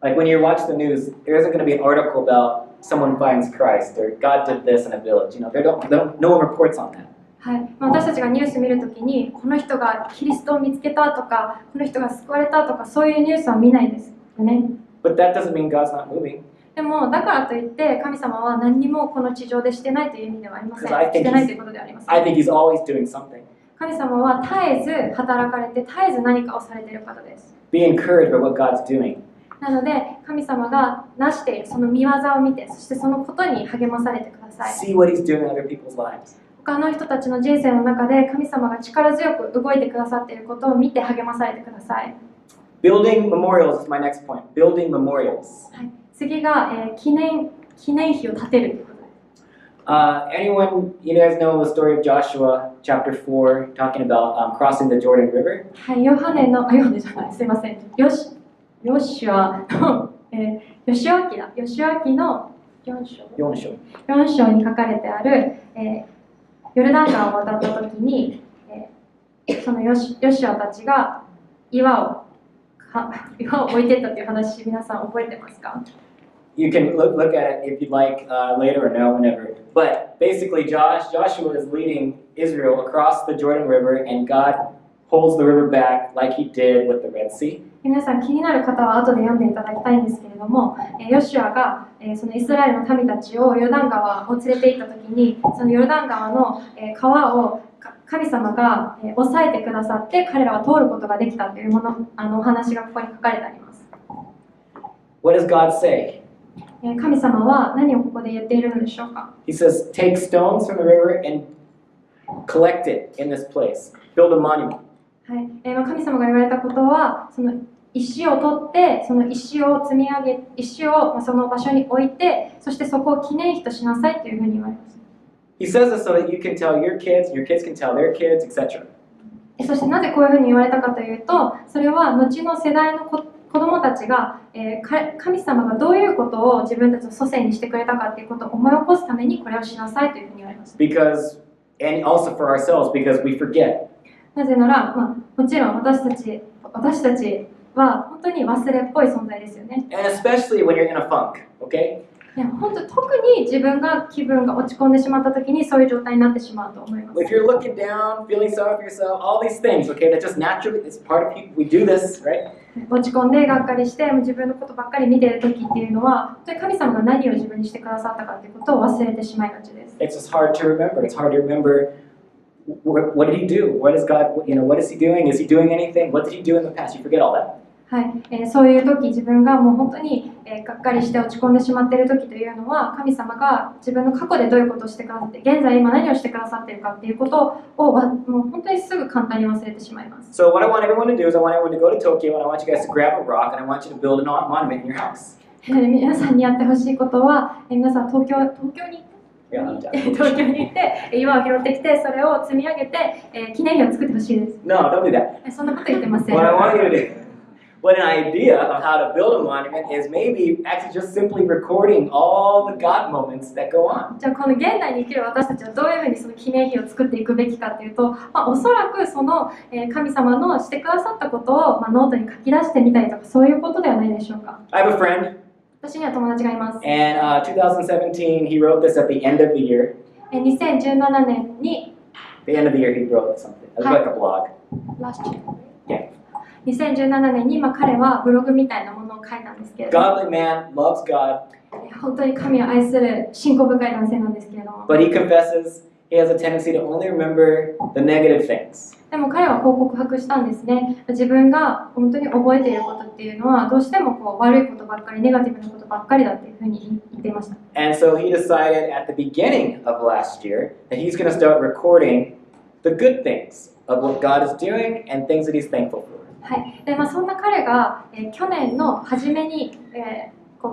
Speaker 1: Like when you watch the news, there isn't going to be an article about someone finds Christ or God did this in a village. No one reports on that.
Speaker 2: はい、私たちがニュース見るときに、この人がキリストを見つけたとか、この人が救われたとか、そういうニュースは見ないですよね。
Speaker 1: But that doesn't mean God's not moving.
Speaker 2: でも、だからといって、神様は何にもこの地上でしてないという意味ではありません。してないということではありません。
Speaker 1: I think He's always doing something.
Speaker 2: 神様は絶えず働かれて、絶えず何かをされている方です。
Speaker 1: Be encouraged by what God's doing.
Speaker 2: なので、神様がなしているその見業を見て、そしてそのことに励まされてください。
Speaker 1: See what He's doing in other people's lives.
Speaker 2: 他の人たちの人生の中で神様が力強く動いてくださっていることを見て励まされてください。
Speaker 1: Building memorials is my next point. Building memorials.
Speaker 2: はい、次が、記念碑を建てるということです。
Speaker 1: Anyone, you guys know the story of Joshua, chapter 4, talking about crossing the Jordan River?
Speaker 2: はい、ヨハネじゃない、すいません。ヨシュアの、ヨシュア記の4章に書かれてある、ヨルダン川を渡った時に、そのヨシュアたちが岩を置いていったという話、皆さん覚えてますか？
Speaker 1: You can look at it if you'd like later or no, whenever. But basically, Joshua is leading Israel across the Jordan River, and God holds the river back like He did with the Red Sea. 皆さん気になる方は後で読んでいただきたいんですけれども、ヨシュアがそのイスラエルの民たちをヨルダン川を連れて行った時に、そのヨルダン川の川を神様が抑えてくださって彼らは通ることができたというお話がここに書かれてあります。What does God say?
Speaker 2: 神様は何をここで言っているのでしょうか？
Speaker 1: He says, take stones from the river and collect it in this place. Build a monument.
Speaker 2: はい、神様が言われたことは、その石を取って、その石を積み上げ、石をその場所に置いて、そしてそこを記念碑としなさいというふうに言われます。
Speaker 1: He says this so that you can tell your kids can tell their kids, etc.
Speaker 2: そしてなぜこういうふうに言われたかというと、それは後の世代の子供たちが、神様がどういうことを自分たちの祖先にしてくれたかということを思い起こすためにこれをしなさいというふうに言われます。
Speaker 1: Because, and also for ourselves, because we forget.
Speaker 2: なぜなら、もちろん私たちは本当に忘れっぽい存在ですよね。
Speaker 1: And especially when you're in a funk, okay?
Speaker 2: 本当特に自分が気分が落ち込んでしまった時にそういう状態になってしまうと思います。
Speaker 1: If you're looking down, feeling sorry for yourself, all these things, okay, that just naturally, it's part of people, we do this, right?
Speaker 2: 落ち込んでがっかりして自分のことばっかり見ている時っていうのは、本当に神様が何を自分にしてくださったかということを忘れてしまいがちです。
Speaker 1: It's just hard to remember. It's hard to remember what did he do? What is God, what is he doing? Is he doing anything? What did he do in the past? You forget all that.
Speaker 2: はい、そういう時自分がもう本当に、がっかりして落ち込んでしまっている時というのは、神様が自分の過去でどういうことをしてくださって、現在今何をしてくださっているかっていうことをもう本当にすぐ簡単に忘れてしまいます。
Speaker 1: So what I want everyone to do is I want everyone to go to Tokyo and I want you guys to grab a rock and I want you to build a monument in your house.
Speaker 2: 皆さんにやってほしいことは、皆さん東京に東京に行って岩を拾ってきてそれを積み上げて、記念碑を作ってほしいです。
Speaker 1: No, don't do that.
Speaker 2: そんなこと言ってません。
Speaker 1: What I want you to do, what an idea of how to build a monument is maybe actually just simply recording all the God moments that go on.
Speaker 2: じゃあこの現代に生きる私たちはどういうふうにその記念碑を作っていくべきかというと、おそらくその、神様のしてくださったことを、ノートに書き出してみたりとかそういうことではないでしょうか。
Speaker 1: I have a friend.
Speaker 2: 私には友達がいます。
Speaker 1: And 2017, he wrote this at the end of the year.
Speaker 2: 2017年に
Speaker 1: The end of the year, he wrote something. It was like a blog.
Speaker 2: Last year.
Speaker 1: Yeah.
Speaker 2: 2017年に、彼はブログみたいなものを書いたんですけれども、
Speaker 1: Godly man, loves God,
Speaker 2: 本当に神を愛する信仰深い男性なんですけれども、
Speaker 1: but he confesses he has a tendency to only remember the negative things.
Speaker 2: でも彼はこう告白したんですね。自分が本当に覚えていることっていうのはどうしても悪いことばっかり、ネガティブなことばっかりだっていうふうに言っていました。
Speaker 1: And so he decided at the beginning of last year that he's going to start recording the good things of what God is doing and things that he's thankful for.
Speaker 2: はい。で、そんな彼が、去年の初めに、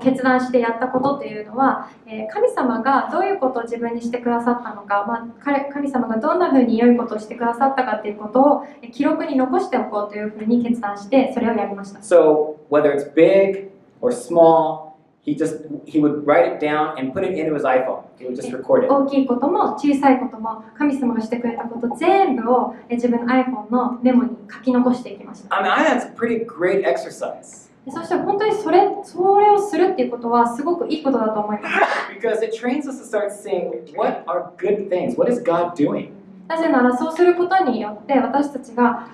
Speaker 2: 決断してやったことというのは、神様がどういうことを自分にしてくださったのか、神様がどんなふうに良いことをしてくださったかということを記録に残しておこうというふうに決断してそれをやりました。
Speaker 1: So whether it's big or small, he would write it down and put it into his iPhone. He would just record it.
Speaker 2: 大きいことも小さいことも神様がしてくれたこと全部を自分の iPhone のメモに書き残していきました。
Speaker 1: I mean, that's a pretty great exercise.
Speaker 2: そして本当にそれをするっていうことはすごくいいことだと思います。
Speaker 1: Because it trains us to start seeing what are good things. What is God doing?
Speaker 2: なぜならそうすることによって私たちが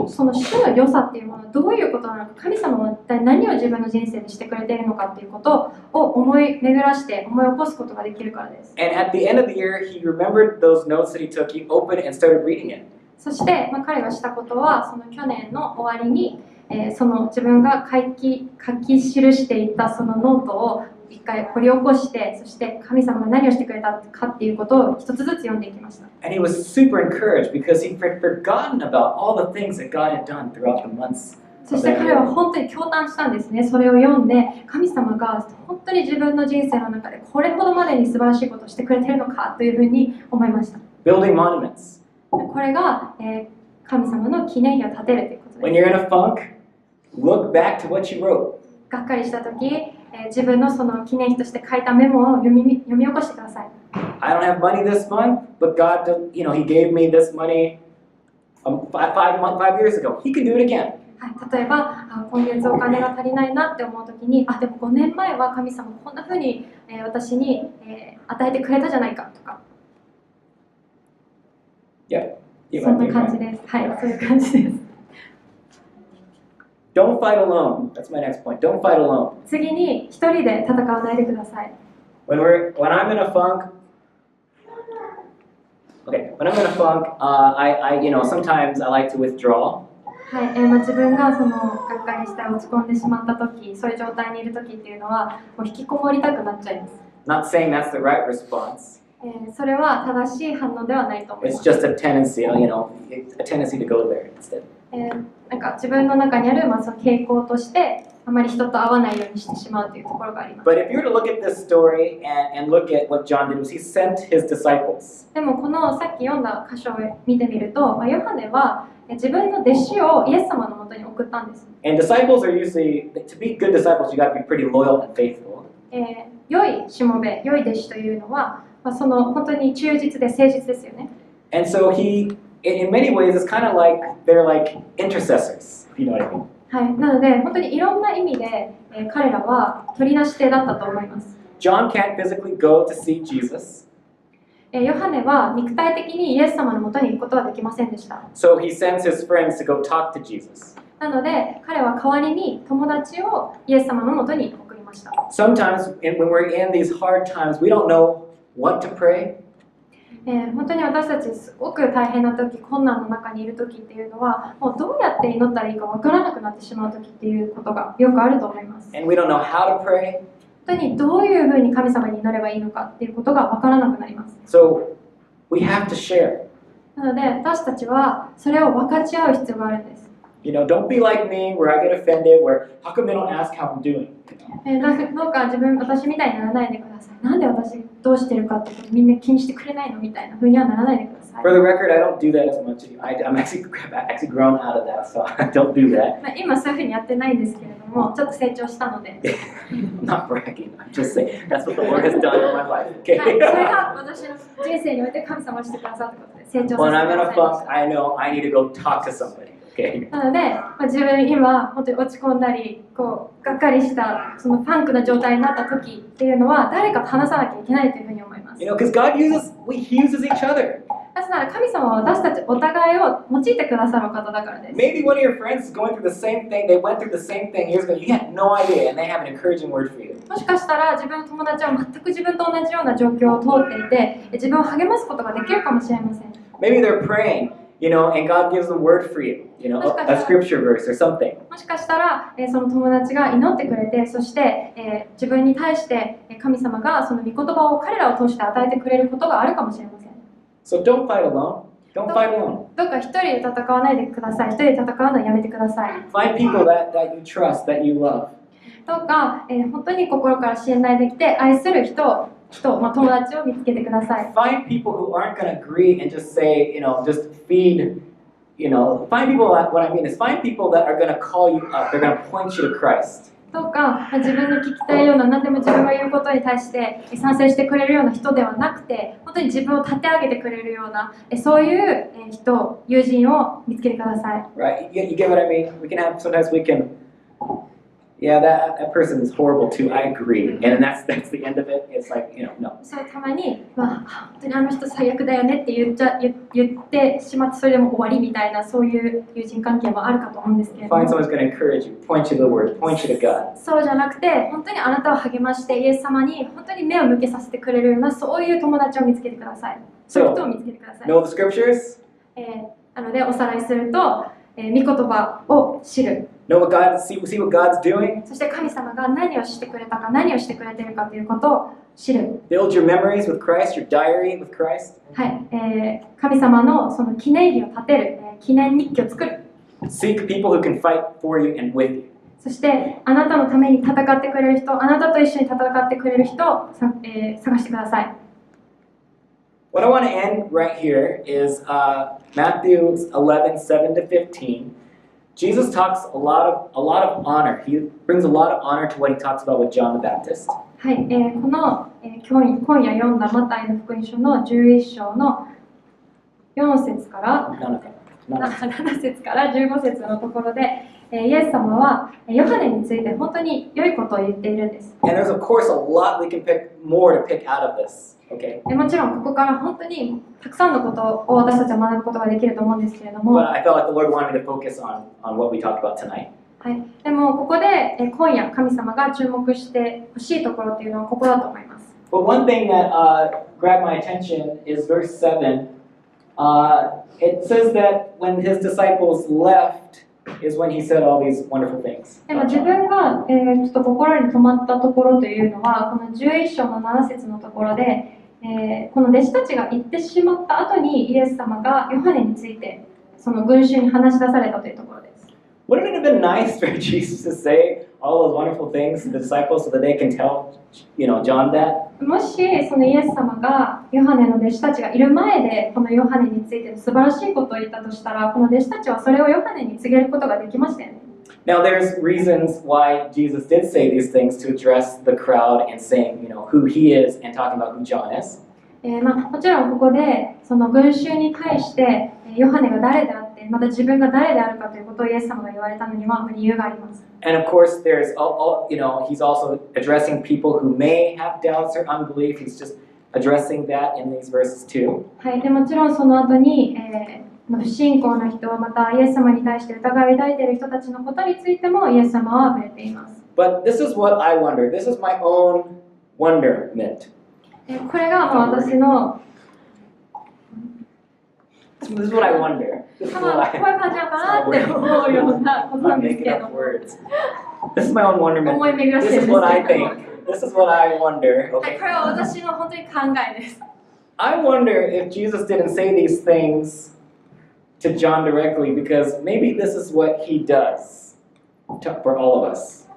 Speaker 2: その主の良さっていうものはどういうことなのか、神様は一体何を自分の人生でしてくれているのかっていうことを思い巡らして思い起こすことができるからです。
Speaker 1: And at the end of the year, he remembered those notes that he took. He opened and started reading it.
Speaker 2: そして、彼がしたことはその去年の終わりにその自分が書き記していたそのノートを一回掘り起こして、そして神様が何をしてくれたかっていうことを一つずつ読んでいきました。
Speaker 1: And he was super encouraged because he'd forgotten about all the things that God had done throughout the months.
Speaker 2: そして彼は本当に驚嘆したんですね。それを読んで神様が本当に自分の人生の中でこれほどまでに素晴らしいことをしてくれているのかというふうに思いました。
Speaker 1: Building monuments.
Speaker 2: これが、神様の記念碑を建てるということ
Speaker 1: When
Speaker 2: です。
Speaker 1: you're in a funk, look back to what you wrote.
Speaker 2: がっかりしたとき、自分のその記念碑として書いたメモを読み起こしてください。
Speaker 1: I don't have money this month, but God, He gave me this money 5 years ago. He can do it again.
Speaker 2: はい、例えば今月お金が足りないなって思うときに、でも5年前は神様こんなふうに、私に、与えてくれたじゃないかとか。
Speaker 1: Yeah.
Speaker 2: そんな感じです。はい、そういう感じです。
Speaker 1: Don't fight alone. That's my next point. Don't fight alone.
Speaker 2: 次に一人で戦わないでください。
Speaker 1: When I'm in a funk, sometimes I like to withdraw.
Speaker 2: はい、自分がそのがっかりして落ち込んでしまったとき、そういう状態にいるときっていうのはもう引きこもりたくなっちゃいます。
Speaker 1: Not saying that's the right response.
Speaker 2: それは正しい反応ではないと思いま
Speaker 1: It's
Speaker 2: す。
Speaker 1: just a tendency, a tendency to go there instead.
Speaker 2: なんか自分の中にある、その傾向としてあまり人と会わないようにしてしまうというところがあります。
Speaker 1: But if you were to look at this story and look at what John did, was he sent his disciples.
Speaker 2: でもこのさっき読んだ箇所を見てみると、ヨハネは自分の弟子をイエス様のもとに送ったんです。
Speaker 1: And disciples are usually, to be good disciples, you got to be pretty loyal and faithful.
Speaker 2: 良いしもべ、良い弟子というのは、その本当に忠実で誠実ですよね。
Speaker 1: And so he, in many ways, it's kind of like they're like intercessors, if you know what I mean.
Speaker 2: はい、なので本当にいろんな意味で、彼らは取りなし手だったと思います。
Speaker 1: John can't physically go to see Jesus.
Speaker 2: ヨハネは肉体的にイエス様のもとに行くことはできませんでした。
Speaker 1: So he sends his friends to go talk to Jesus.
Speaker 2: なので彼は代わりに友達をイエス様のもとに送りました。
Speaker 1: Sometimes when we're in these hard times, we don't know what to pray.
Speaker 2: 本当に私たちすごく大変な時、困難の中にいる時っていうのはもうどうやって祈ったらいいかわからなくなってしまう時っていうことがよくあると思います。
Speaker 1: And we don't know how to pray.
Speaker 2: 本当にどういうふうに神様に祈ればいいのかっていうことがわからなくなります。
Speaker 1: So we have to share.
Speaker 2: なので私たちはそれを分かち合う必要があるんです。
Speaker 1: You know, don't be like me where I get offended, where how come they don't ask how I'm doing?
Speaker 2: どうか私みたいにならないでください。なんで私どうしてるかってことみんな気にしてくれないのみたいな風にはならないでください。
Speaker 1: For the record, I don't do that as much. I'm actually grown out of that, so I don't do that.
Speaker 2: 今そういう風にやってないんですけれども、ちょっと成長したので。
Speaker 1: I'm not bragging. I'm just saying that's what the Lord has done in my life. Okay.
Speaker 2: はい、それが私の人生において神様をしてくださったことで成長させてく
Speaker 1: When
Speaker 2: だ
Speaker 1: I'm
Speaker 2: さ
Speaker 1: in
Speaker 2: い
Speaker 1: a
Speaker 2: ました。
Speaker 1: funk, I know I need to go talk to somebody. Okay.
Speaker 2: なので、自分今本当に落ち込んだりこうがっかりしたそのファンクな状態になった時っていうのは誰かと話さなきゃいけないというふうに思います。
Speaker 1: You know, because God He uses each other.
Speaker 2: なぜなら神様は私たちお互いを用いてくださるお方だからです。
Speaker 1: Maybe one of your friends is going through the same thing. They went through the same thing years ago. You had no idea, and they have an encouraging word for you.
Speaker 2: もしかしたら自分の友達は全く自分と同じような状況を通っていて自分を励ますことができるかもしれません。
Speaker 1: Maybe they're praying, you know, and God gives them word for you. You know, a scripture verse or something.
Speaker 2: もしかしたら、その友達が祈ってくれて、そして、自分に対して神様がその御言葉を彼らを通して与えてくれることがあるかもしれません。
Speaker 1: So don't fight alone. Don't fight alone.
Speaker 2: どうか一人で戦わないでください。一人で戦うのはやめてください。
Speaker 1: Find people that you trust, that you love.
Speaker 2: どうか、本当に心から信頼できて愛する人、友達を見つけてください。
Speaker 1: Find people who aren't going to agree and just say, you know, just feed. You know, find people. What I mean is, find people that are going to call you up. They're going to point you to Christ.
Speaker 2: どうか自分の聞きたいような何でも自分が言うことに対して賛成してくれるような人ではなくて、本当に自分を立て上げてくれるようなそういう人、友人を見つけてください。
Speaker 1: Right? You get what I mean? Sometimes we can. Yeah, that person is horrible too. I agree. And then that's the end of it. It's like, you know, no.
Speaker 2: そうたまに、本当にあの人最悪だよねって言ってしまってそれでも終わりみたいなそういう友人関係もあるかと思うんですけれども、
Speaker 1: Find someone who's going to encourage you, point you to the Word, point you to God.
Speaker 2: そうじゃなくて本当にあなたを励ましてイエス様に本当に目を向けさせてくれるようなそういう友達を見つけてください。そういう人を見つけてください。
Speaker 1: Know the scriptures?
Speaker 2: なのでおさらいすると、御言葉を知る。
Speaker 1: See what God's doing.
Speaker 2: そして神様が何をしてくれたか、何をしてくれているかということを知る。
Speaker 1: Build your memories with Christ, your diary with Christ.
Speaker 2: はい、神様のその記念碑を立てる、記念日記を作る。
Speaker 1: Seek people who can fight for you and with you.
Speaker 2: そしてあなたのために戦ってくれる人、あなたと一緒に戦ってくれる人を探してください。
Speaker 1: What I want to end right here is Matthew 11:7 to 15. Jesus talks a lot of honor. He brings a lot of honor to what he talks about with John the Baptist.
Speaker 2: はい、この、今夜読んだマタイの福音書の11章の4節から7節から15節のところで、イエス様はヨハネについて本当に良いことを言っているんです。
Speaker 1: And there's of course a lot we can pick more to pick out of this. Okay.
Speaker 2: もちろんここから本当にたくさんのことを私たちは学ぶことができると思うんですけれども、
Speaker 1: But I felt like the Lord wanted me to focus on what we talked about tonight.
Speaker 2: はい、でもここで今夜神様が注目してほしいところというのはここだと思います。
Speaker 1: But one thing that grabbed my attention is verse 7. It says that when his disciples left is when he said all these wonderful things.
Speaker 2: でも自分が、ちょっと心に留まったところというのはこの11章の7節のところで、この弟子たちが行ってしまった後にイエス様がヨハネについてその群衆に話し出されたというところです。
Speaker 1: Wouldn't it have been nice for Jesus to say all those wonderful things to the disciples so that they can tell, John that?
Speaker 2: もしそのイエス様がヨハネの弟子たちがいる前でこのヨハネについての素晴らしいことを言ったとしたらこの弟子たちはそれをヨハネに告げることができましたよね。
Speaker 1: Now there's reasons why Jesus did say these things to address the crowd and saying, who he is and talking about who John is.
Speaker 2: もちろんここでその群衆に対してヨハネが誰であってまた自分が誰であるかということをイエス様が言われたのには理由があります。
Speaker 1: And of course there's he's also addressing people who may have doubts or unbelief. He's just addressing that in these verses too.
Speaker 2: はい、でもちろんその後に、不信仰な人、またイエス様に対して疑いを抱いている人たちのことについてもイエス様は触れています。
Speaker 1: But this is what I wonder. This is my own wonderment.
Speaker 2: これが私の
Speaker 1: This is what I wonder. This is
Speaker 2: こ
Speaker 1: what
Speaker 2: ういう感じなのかなって思うようなことな
Speaker 1: I'm
Speaker 2: んです
Speaker 1: making
Speaker 2: けれど
Speaker 1: up
Speaker 2: も、
Speaker 1: words. This is my own wonderment.
Speaker 2: 思い巡らして
Speaker 1: This
Speaker 2: るん
Speaker 1: is
Speaker 2: です
Speaker 1: what
Speaker 2: け
Speaker 1: I
Speaker 2: れども、
Speaker 1: think. This is what I wonder.
Speaker 2: はい、
Speaker 1: Okay.
Speaker 2: これは私の本当に考えです。
Speaker 1: I wonder if Jesus didn't say these things to John directly because maybe this is what he does for all of us.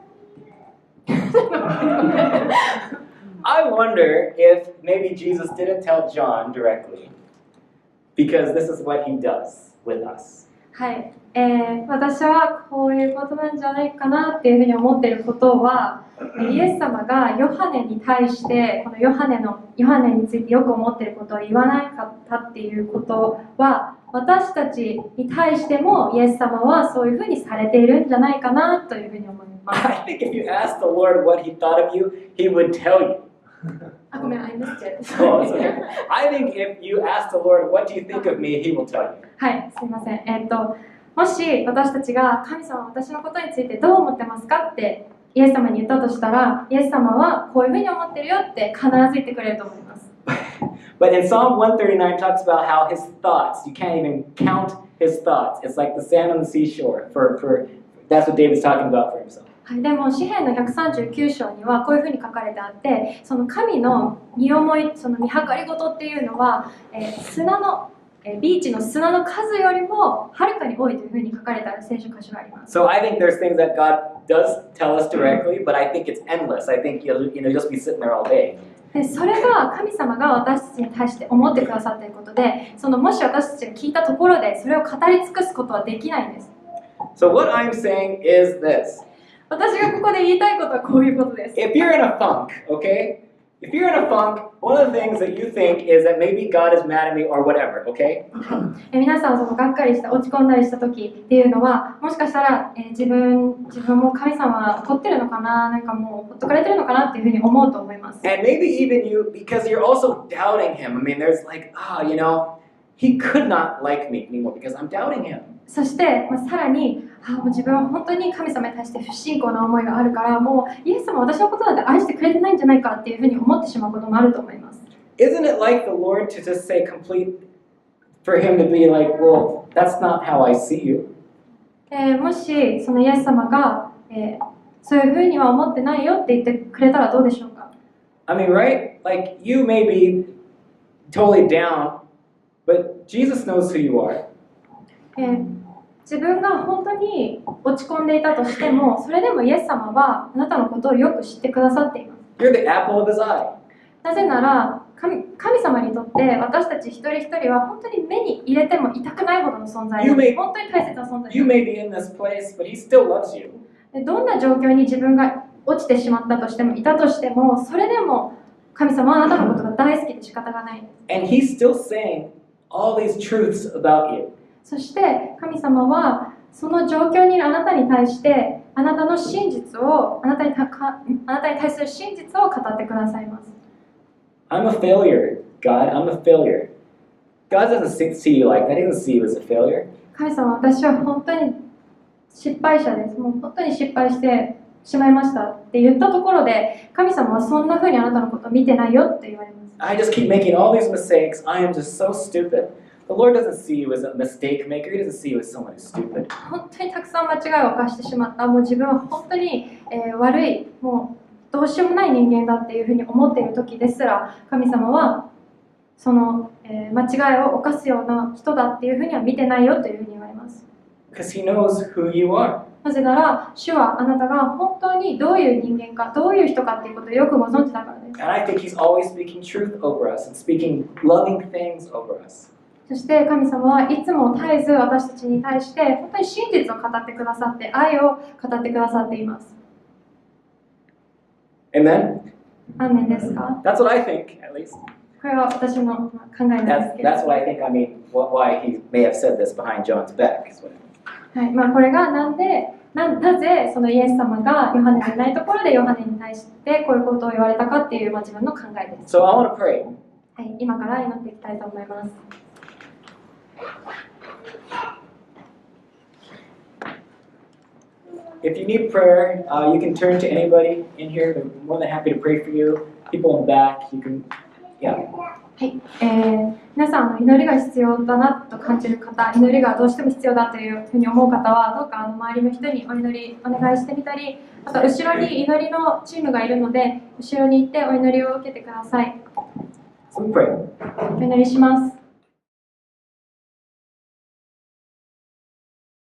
Speaker 1: I wonder if maybe Jesus didn't tell John directly because this is what he does with us.
Speaker 2: はい、私はこういうことなんじゃないかなっていうふうに思っていることは、イエス様がヨハネに対してこのヨハネについてよく思っていることを言わなかったっていうことは、私たちに対してもイエス様はそういうふうにされているんじゃないかなというふうに思います。
Speaker 1: I think if you asked the Lord what he thought of you, he would tell you.
Speaker 2: あ、ごめん、I missed it.
Speaker 1: Oh, it's okay. I think if you ask the Lord, what do you think of me, he will tell you.
Speaker 2: はい、すいません。もし私たちが神様は私のことについてどう思ってますかってイエス様に言ったとしたら、イエス様はこういうふうに思ってるよって必ず言ってくれると思います。
Speaker 1: But in Psalm 139 talks about how his thoughts, you can't even count his thoughts. It's like the sand on the seashore. That's what David's talking about for himself.
Speaker 2: はい、でも詩篇の139章にはこういうふうに書かれてあって、その神の見思い、その見計りごとっていうのは、ビーチの砂の数よりもはるかに多いというふうに書かれてある聖書箇所があります。
Speaker 1: So I think there's things that God does tell us directly, but I think it's endless. I think you'll just be sitting there all day.
Speaker 2: でそれが神様が私たちに対して思ってくださっていることで、もし私たちが聞いたところでそれを語り尽くすことはできないんです。
Speaker 1: So what I'm saying is this.
Speaker 2: 私がここで言いたいことはこういうことです。
Speaker 1: If you're in a funk, okay? If you're in a funk, one of the things that you think is that maybe God is mad at me or whatever, okay?
Speaker 2: 皆さんがっかりした、落ち込んだりした時っていうのは、もしかしたら、自分も神様は怒ってるのかな、なんかもうほっとかれてるのかなっていうふうに思うと思います。
Speaker 1: And maybe even you, because you're also doubting him. I mean, there's like, he could not like me anymore because I'm doubting him.
Speaker 2: そして、さらに、もう自分は本当に神様に対して不信仰な思いがあるから、もうイエス様は私のことなんて愛してくれてないんじゃないかっていうふうに思ってしまうこともあると思います。
Speaker 1: Isn't it like the Lord to just say for him to be like, well, that's not how I see you?
Speaker 2: もしそのイエス様が、そういうふうには思ってないよって言ってくれたらどうでしょうか。
Speaker 1: I mean, right? Like you may be totally down, but Jesus knows who you are.
Speaker 2: 自分が本当に落ち込んでいたとしても、それでもイエス様はあなたのことをよく知ってくださっています。
Speaker 1: You're the apple of his eye.
Speaker 2: なぜなら神様にとって私たち一人一人は本当に目に入れても痛くないほどの存在なんです。本当に大切な存在。
Speaker 1: You may be in this place, but he still loves you.
Speaker 2: どんな状況に自分が落ちてしまったとしても、いたとしても、それでも神様はあなたのことが大好きで仕方がないんです。
Speaker 1: And he's still saying all these truths about you.
Speaker 2: そして神様はその状況にいるあなたに対してあなたの真実をあなたに対する真実を語ってくださいます。
Speaker 1: I'm a failure, God. I'm a failure. God doesn't see you like that. He doesn't see you as a failure.
Speaker 2: 神様、私は本当に失敗者です。もう本当に失敗してしまいましたって言ったところで、神様はそんな風にあなたのことを見てないよって言われます。
Speaker 1: I just keep making all these mistakes. I am just so stupid. The Lord doesn't see you as a mistake maker. He doesn't see you as someone who's stupid.
Speaker 2: 本当にたくさん間違いを犯してしまった。もう自分は本当に、悪い、もうどうしようもない人間だっていうふうに思っている時ですら、神様はその、間違いを犯すような人だっていうふうには見てないよというふうに言われます。
Speaker 1: Because he knows who you are.
Speaker 2: なぜなら、主はあなたが本当にどういう人間か、どういう人かっていうことをよくご存知だからです。
Speaker 1: And I think he's always speaking truth over us and speaking loving things over us.
Speaker 2: そして神様はいつも絶えず私たちに対して本当に真実を語ってくださって、愛を語ってくださっています。
Speaker 1: Amen?
Speaker 2: アーメンですか？
Speaker 1: That's what I think, at least.
Speaker 2: これは私の考えなんですけど。
Speaker 1: That's what I think. I mean, why he may have said this behind John's back. Is what I mean.
Speaker 2: はい、これがなぜそのイエス様がヨハネのいないところでヨハネに対してこういうことを言われたかっていう、自分の考えです。
Speaker 1: So I want to pray.
Speaker 2: はい、今から祈っていきたいと思います。
Speaker 1: if you need prayer, you can turn to anybody in here. They're more than happy to pray for you. People in the back, you can, yeah.
Speaker 2: はい、皆さん祈りが必要だなと感じる方、祈りがどうしても必要だというふうに思う方は、どうか周りの人にお祈りお願いしてみたり、あと後ろに祈りのチームがいるので、後ろに行ってお祈りを受けてください。
Speaker 1: So we pray.
Speaker 2: お祈りします。